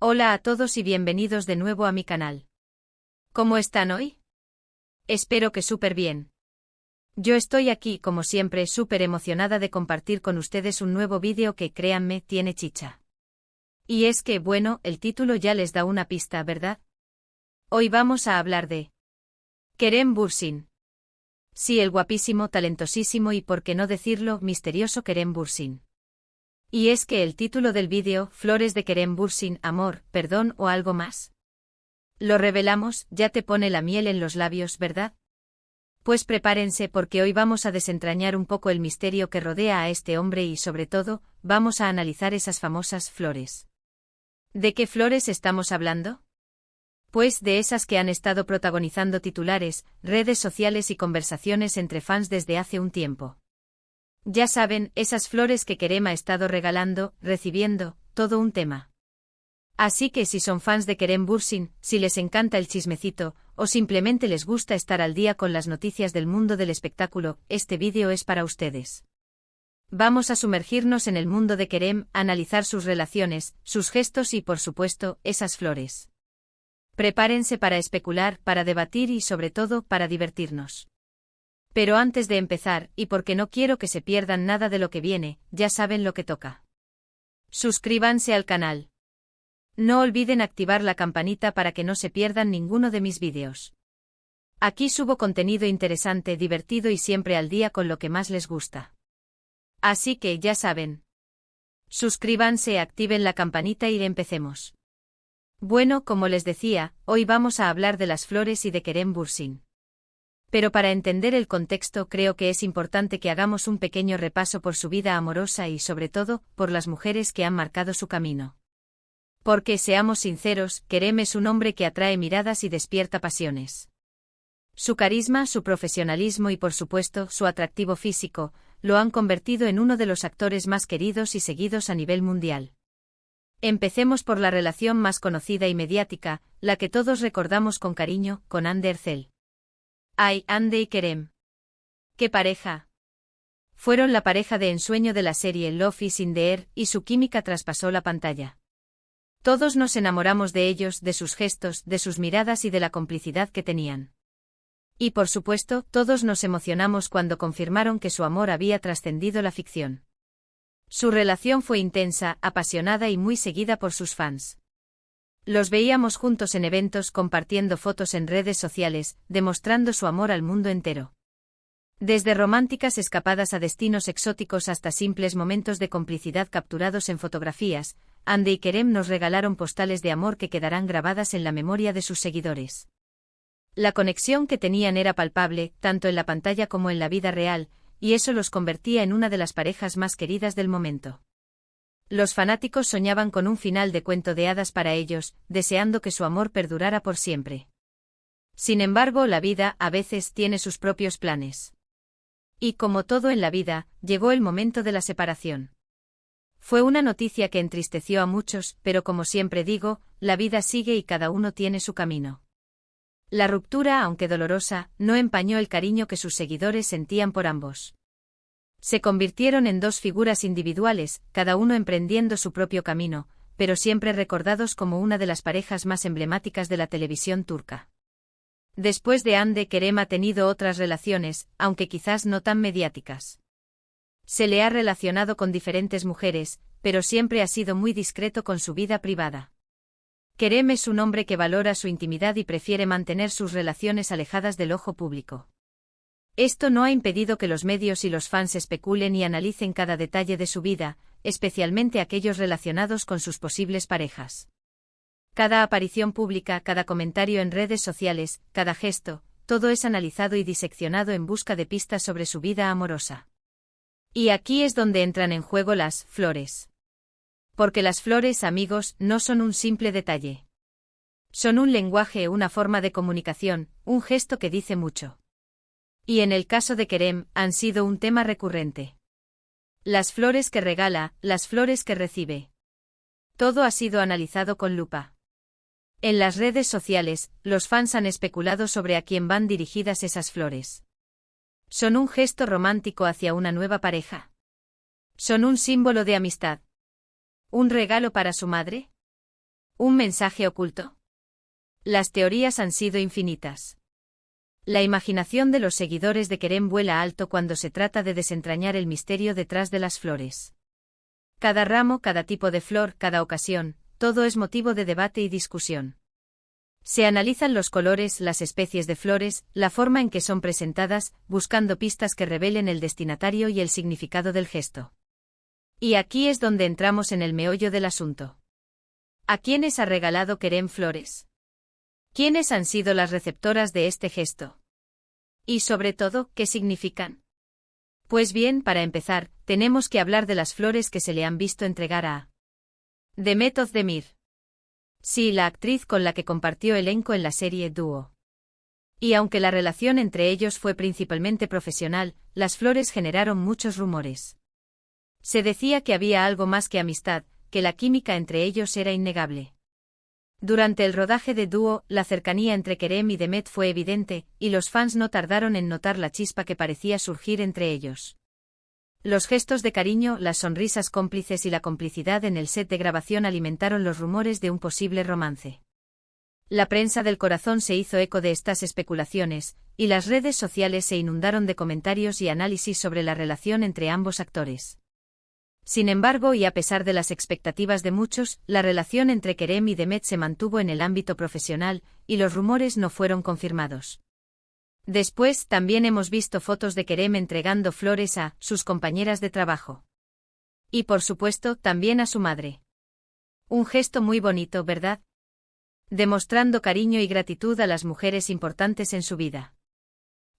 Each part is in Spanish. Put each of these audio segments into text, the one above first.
Hola a todos y bienvenidos de nuevo a mi canal. ¿Cómo están hoy? Espero que súper bien. Yo estoy aquí, como siempre, súper emocionada de compartir con ustedes un nuevo vídeo que, créanme, tiene chicha. Y es que, bueno, el título ya les da una pista, ¿verdad? Hoy vamos a hablar de Kerem Bürsin. Sí, el guapísimo, talentosísimo y, por qué no decirlo, misterioso Kerem Bürsin. Y es que el título del vídeo, Flores de Kerem Bürsin, amor, perdón o algo más. Lo revelamos, ya te pone la miel en los labios, ¿verdad? Pues prepárense porque hoy vamos a desentrañar un poco el misterio que rodea a este hombre y sobre todo, vamos a analizar esas famosas flores. ¿De qué flores estamos hablando? Pues de esas que han estado protagonizando titulares, redes sociales y conversaciones entre fans desde hace un tiempo. Ya saben, esas flores que Kerem ha estado regalando, recibiendo, todo un tema. Así que si son fans de Kerem Bürsin, si les encanta el chismecito, o simplemente les gusta estar al día con las noticias del mundo del espectáculo, este vídeo es para ustedes. Vamos a sumergirnos en el mundo de Kerem, analizar sus relaciones, sus gestos y, por supuesto, esas flores. Prepárense para especular, para debatir y, sobre todo, para divertirnos. Pero antes de empezar, y porque no quiero que se pierdan nada de lo que viene, ya saben lo que toca. Suscríbanse al canal. No olviden activar la campanita para que no se pierdan ninguno de mis vídeos. Aquí subo contenido interesante, divertido y siempre al día con lo que más les gusta. Así que ya saben. Suscríbanse, activen la campanita y empecemos. Bueno, como les decía, hoy vamos a hablar de las flores y de Kerem Bürsin. Pero para entender el contexto creo que es importante que hagamos un pequeño repaso por su vida amorosa y sobre todo, por las mujeres que han marcado su camino. Porque, seamos sinceros, Kerem es un hombre que atrae miradas y despierta pasiones. Su carisma, su profesionalismo y por supuesto, su atractivo físico, lo han convertido en uno de los actores más queridos y seguidos a nivel mundial. Empecemos por la relación más conocida y mediática, la que todos recordamos con cariño, con Hande Erçel. ¡Ay, Hande y Kerem! ¡Qué pareja! Fueron la pareja de ensueño de la serie Love is in the Air y su química traspasó la pantalla. Todos nos enamoramos de ellos, de sus gestos, de sus miradas y de la complicidad que tenían. Y por supuesto, todos nos emocionamos cuando confirmaron que su amor había trascendido la ficción. Su relación fue intensa, apasionada y muy seguida por sus fans. Los veíamos juntos en eventos, compartiendo fotos en redes sociales, demostrando su amor al mundo entero. Desde románticas escapadas a destinos exóticos hasta simples momentos de complicidad capturados en fotografías, Hande y Kerem nos regalaron postales de amor que quedarán grabadas en la memoria de sus seguidores. La conexión que tenían era palpable, tanto en la pantalla como en la vida real, y eso los convertía en una de las parejas más queridas del momento. Los fanáticos soñaban con un final de cuento de hadas para ellos, deseando que su amor perdurara por siempre. Sin embargo, la vida, a veces, tiene sus propios planes. Y como todo en la vida, llegó el momento de la separación. Fue una noticia que entristeció a muchos, pero como siempre digo, la vida sigue y cada uno tiene su camino. La ruptura, aunque dolorosa, no empañó el cariño que sus seguidores sentían por ambos. Se convirtieron en dos figuras individuales, cada uno emprendiendo su propio camino, pero siempre recordados como una de las parejas más emblemáticas de la televisión turca. Después de Hande, Kerem ha tenido otras relaciones, aunque quizás no tan mediáticas. Se le ha relacionado con diferentes mujeres, pero siempre ha sido muy discreto con su vida privada. Kerem es un hombre que valora su intimidad y prefiere mantener sus relaciones alejadas del ojo público. Esto no ha impedido que los medios y los fans especulen y analicen cada detalle de su vida, especialmente aquellos relacionados con sus posibles parejas. Cada aparición pública, cada comentario en redes sociales, cada gesto, todo es analizado y diseccionado en busca de pistas sobre su vida amorosa. Y aquí es donde entran en juego las flores. Porque las flores, amigos, no son un simple detalle. Son un lenguaje, una forma de comunicación, un gesto que dice mucho. Y en el caso de Kerem, han sido un tema recurrente. Las flores que regala, las flores que recibe. Todo ha sido analizado con lupa. En las redes sociales, los fans han especulado sobre a quién van dirigidas esas flores. ¿Son un gesto romántico hacia una nueva pareja? ¿Son un símbolo de amistad? ¿Un regalo para su madre? ¿Un mensaje oculto? Las teorías han sido infinitas. La imaginación de los seguidores de Kerem vuela alto cuando se trata de desentrañar el misterio detrás de las flores. Cada ramo, cada tipo de flor, cada ocasión, todo es motivo de debate y discusión. Se analizan los colores, las especies de flores, la forma en que son presentadas, buscando pistas que revelen el destinatario y el significado del gesto. Y aquí es donde entramos en el meollo del asunto. ¿A quiénes ha regalado Kerem flores? ¿Quiénes han sido las receptoras de este gesto? Y sobre todo, ¿qué significan? Pues bien, para empezar, tenemos que hablar de las flores que se le han visto entregar a Demet Özdemir. Sí, la actriz con la que compartió elenco en la serie Dúo. Y aunque la relación entre ellos fue principalmente profesional, las flores generaron muchos rumores. Se decía que había algo más que amistad, que la química entre ellos era innegable. Durante el rodaje de Dúo, la cercanía entre Kerem y Demet fue evidente, y los fans no tardaron en notar la chispa que parecía surgir entre ellos. Los gestos de cariño, las sonrisas cómplices y la complicidad en el set de grabación alimentaron los rumores de un posible romance. La prensa del corazón se hizo eco de estas especulaciones, y las redes sociales se inundaron de comentarios y análisis sobre la relación entre ambos actores. Sin embargo, y a pesar de las expectativas de muchos, la relación entre Kerem y Demet se mantuvo en el ámbito profesional, y los rumores no fueron confirmados. Después, también hemos visto fotos de Kerem entregando flores a sus compañeras de trabajo. Y por supuesto, también a su madre. Un gesto muy bonito, ¿verdad? Demostrando cariño y gratitud a las mujeres importantes en su vida.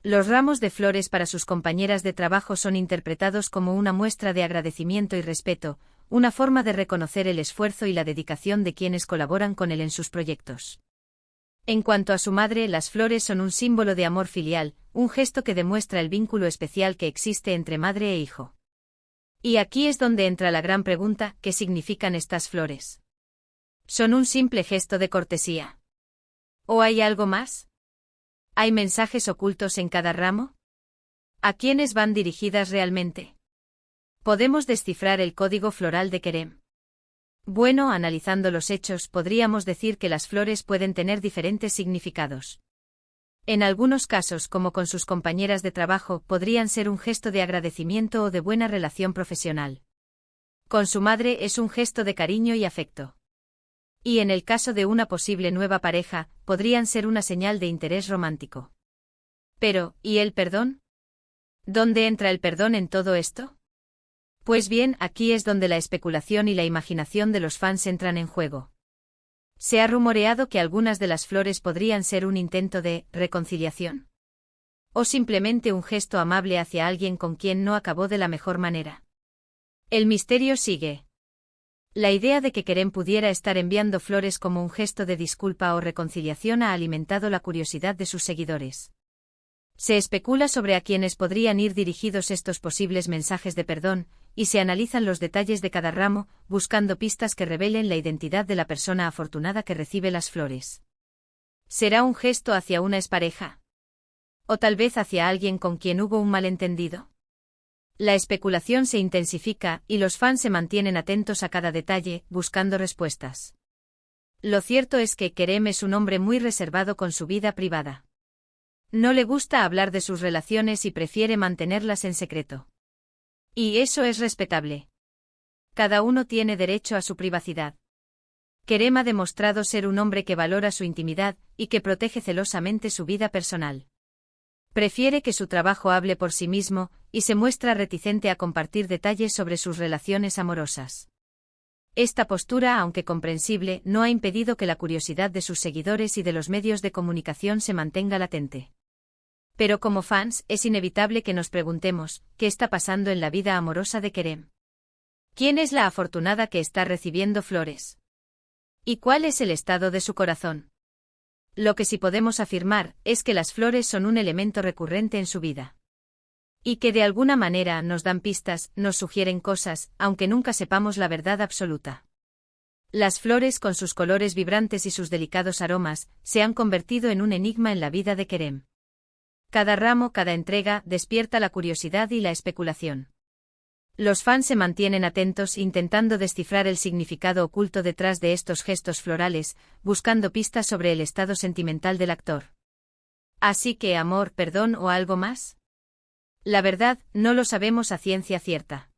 Los ramos de flores para sus compañeras de trabajo son interpretados como una muestra de agradecimiento y respeto, una forma de reconocer el esfuerzo y la dedicación de quienes colaboran con él en sus proyectos. En cuanto a su madre, las flores son un símbolo de amor filial, un gesto que demuestra el vínculo especial que existe entre madre e hijo. Y aquí es donde entra la gran pregunta: ¿qué significan estas flores? ¿Son un simple gesto de cortesía? ¿O hay algo más? ¿Hay mensajes ocultos en cada ramo? ¿A quiénes van dirigidas realmente? ¿Podemos descifrar el código floral de Kerem? Bueno, analizando los hechos, podríamos decir que las flores pueden tener diferentes significados. En algunos casos, como con sus compañeras de trabajo, podrían ser un gesto de agradecimiento o de buena relación profesional. Con su madre es un gesto de cariño y afecto. Y en el caso de una posible nueva pareja, podrían ser una señal de interés romántico. Pero, ¿y el perdón? ¿Dónde entra el perdón en todo esto? Pues bien, aquí es donde la especulación y la imaginación de los fans entran en juego. Se ha rumoreado que algunas de las flores podrían ser un intento de reconciliación. O simplemente un gesto amable hacia alguien con quien no acabó de la mejor manera. El misterio sigue. La idea de que Kerem pudiera estar enviando flores como un gesto de disculpa o reconciliación ha alimentado la curiosidad de sus seguidores. Se especula sobre a quiénes podrían ir dirigidos estos posibles mensajes de perdón, y se analizan los detalles de cada ramo, buscando pistas que revelen la identidad de la persona afortunada que recibe las flores. ¿Será un gesto hacia una expareja? ¿O tal vez hacia alguien con quien hubo un malentendido? La especulación se intensifica, y los fans se mantienen atentos a cada detalle, buscando respuestas. Lo cierto es que Kerem es un hombre muy reservado con su vida privada. No le gusta hablar de sus relaciones y prefiere mantenerlas en secreto. Y eso es respetable. Cada uno tiene derecho a su privacidad. Kerem ha demostrado ser un hombre que valora su intimidad, y que protege celosamente su vida personal. Prefiere que su trabajo hable por sí mismo, y se muestra reticente a compartir detalles sobre sus relaciones amorosas. Esta postura, aunque comprensible, no ha impedido que la curiosidad de sus seguidores y de los medios de comunicación se mantenga latente. Pero como fans, es inevitable que nos preguntemos, ¿qué está pasando en la vida amorosa de Kerem? ¿Quién es la afortunada que está recibiendo flores? ¿Y cuál es el estado de su corazón? Lo que sí podemos afirmar es que las flores son un elemento recurrente en su vida. Y que de alguna manera nos dan pistas, nos sugieren cosas, aunque nunca sepamos la verdad absoluta. Las flores, con sus colores vibrantes y sus delicados aromas, se han convertido en un enigma en la vida de Kerem. Cada ramo, cada entrega, despierta la curiosidad y la especulación. Los fans se mantienen atentos intentando descifrar el significado oculto detrás de estos gestos florales, buscando pistas sobre el estado sentimental del actor. Así que amor, perdón o algo más. La verdad, no lo sabemos a ciencia cierta.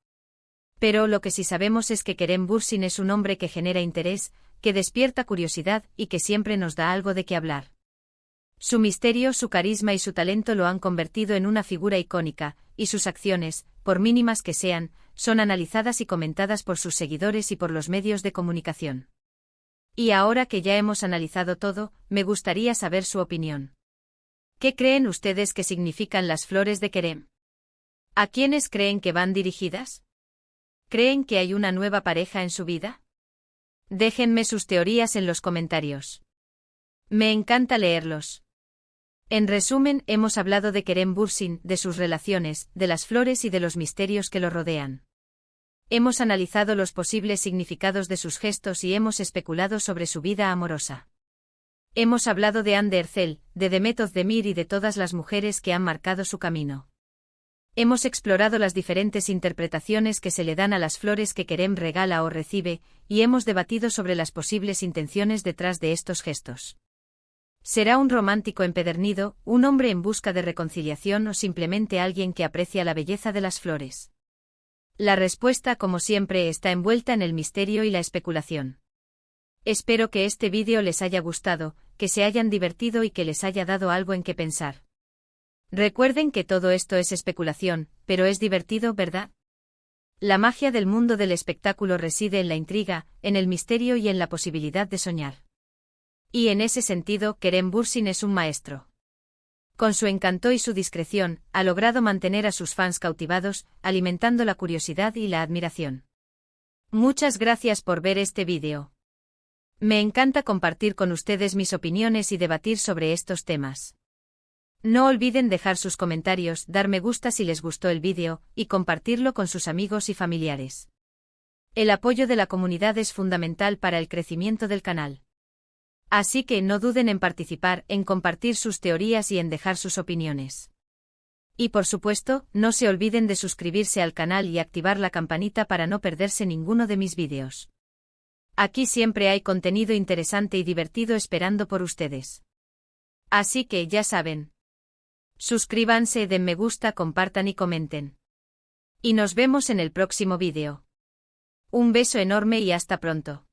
Pero lo que sí sabemos es que Kerem Bürsin es un hombre que genera interés, que despierta curiosidad y que siempre nos da algo de qué hablar. Su misterio, su carisma y su talento lo han convertido en una figura icónica, y sus acciones, por mínimas que sean, son analizadas y comentadas por sus seguidores y por los medios de comunicación. Y ahora que ya hemos analizado todo, me gustaría saber su opinión. ¿Qué creen ustedes que significan las flores de Kerem? ¿A quiénes creen que van dirigidas? ¿Creen que hay una nueva pareja en su vida? Déjenme sus teorías en los comentarios. Me encanta leerlos. En resumen, hemos hablado de Kerem Bürsin, de sus relaciones, de las flores y de los misterios que lo rodean. Hemos analizado los posibles significados de sus gestos y hemos especulado sobre su vida amorosa. Hemos hablado de Hande Erçel, de Demet Özdemir y de todas las mujeres que han marcado su camino. Hemos explorado las diferentes interpretaciones que se le dan a las flores que Kerem regala o recibe, y hemos debatido sobre las posibles intenciones detrás de estos gestos. ¿Será un romántico empedernido, un hombre en busca de reconciliación o simplemente alguien que aprecia la belleza de las flores? La respuesta, como siempre, está envuelta en el misterio y la especulación. Espero que este vídeo les haya gustado, que se hayan divertido y que les haya dado algo en qué pensar. Recuerden que todo esto es especulación, pero es divertido, ¿verdad? La magia del mundo del espectáculo reside en la intriga, en el misterio y en la posibilidad de soñar. Y en ese sentido, Kerem Bürsin es un maestro. Con su encanto y su discreción, ha logrado mantener a sus fans cautivados, alimentando la curiosidad y la admiración. Muchas gracias por ver este vídeo. Me encanta compartir con ustedes mis opiniones y debatir sobre estos temas. No olviden dejar sus comentarios, dar me gusta si les gustó el vídeo, y compartirlo con sus amigos y familiares. El apoyo de la comunidad es fundamental para el crecimiento del canal. Así que no duden en participar, en compartir sus teorías y en dejar sus opiniones. Y por supuesto, no se olviden de suscribirse al canal y activar la campanita para no perderse ninguno de mis vídeos. Aquí siempre hay contenido interesante y divertido esperando por ustedes. Así que ya saben. Suscríbanse, den me gusta, compartan y comenten. Y nos vemos en el próximo vídeo. Un beso enorme y hasta pronto.